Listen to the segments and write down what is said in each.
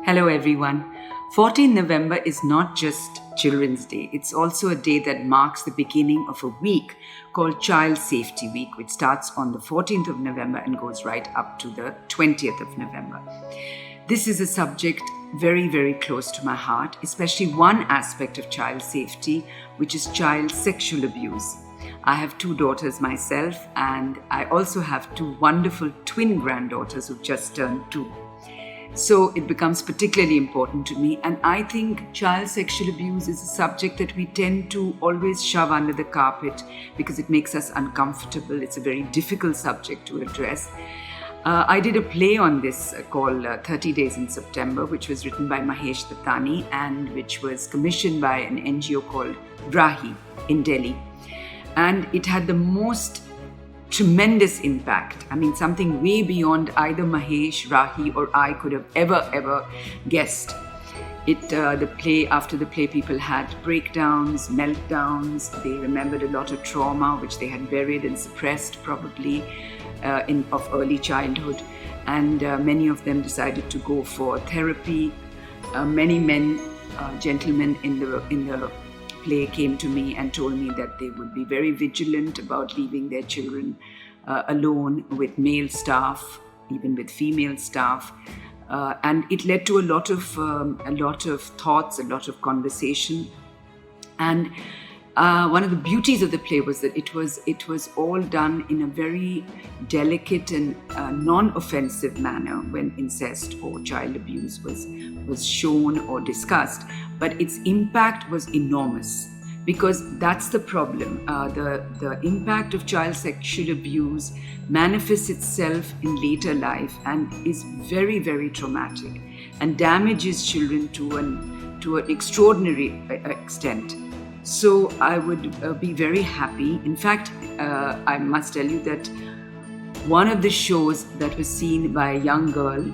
Hello everyone. 14 November is not just Children's Day. It's also a day that marks the beginning of a week called Child Safety Week, which starts on the 14th of November and goes right up to the 20th of November. This is a subject very, very close to my heart, especially one aspect of child safety, which is child sexual abuse. I have two daughters myself, and I also have two wonderful twin granddaughters who've just turned 2. So it becomes particularly important to me, and I think child sexual abuse is a subject that we tend to always shove under the carpet because it makes us uncomfortable. It's a very difficult subject to address. I did a play on this called 30 Days in September, which was written by Mahesh Dattani and which was commissioned by an NGO called Rahi in Delhi. And it had the most tremendous impact. I mean, something way beyond either Mahesh, Rahi or I could have ever guessed. After the play, people had breakdowns, meltdowns. They remembered a lot of trauma which they had buried and suppressed probably of early childhood. And many of them decided to go for therapy. Many gentlemen in the play came to me and told me that they would be very vigilant about leaving their children alone with male staff, even with female staff, and it led to a lot of thoughts, a lot of conversation. And one of the beauties of the play was that it was all done in a very delicate and non-offensive manner when incest or child abuse was shown or discussed. But its impact was enormous, because that's the problem. The impact of child sexual abuse manifests itself in later life and is very, very traumatic and damages children to an extraordinary extent. So I would be very happy. In fact, I must tell you that one of the shows that was seen by a young girl,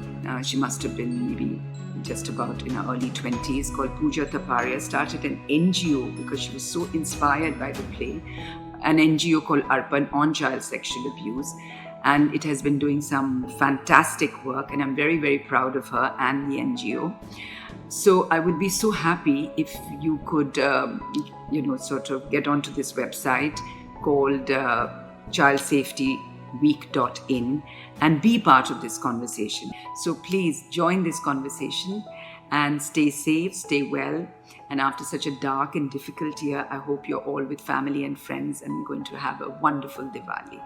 she must have been maybe just about in her early 20s, called Pooja Taparia, started an NGO because she was so inspired by the play, an NGO called Arpan on child sexual abuse. And it has been doing some fantastic work, and I'm very, very proud of her and the NGO. So I would be so happy if you could, sort of get onto this website called childsafetyweek.in and be part of this conversation. So please join this conversation and stay safe, stay well. And after such a dark and difficult year, I hope you're all with family and friends and going to have a wonderful Diwali.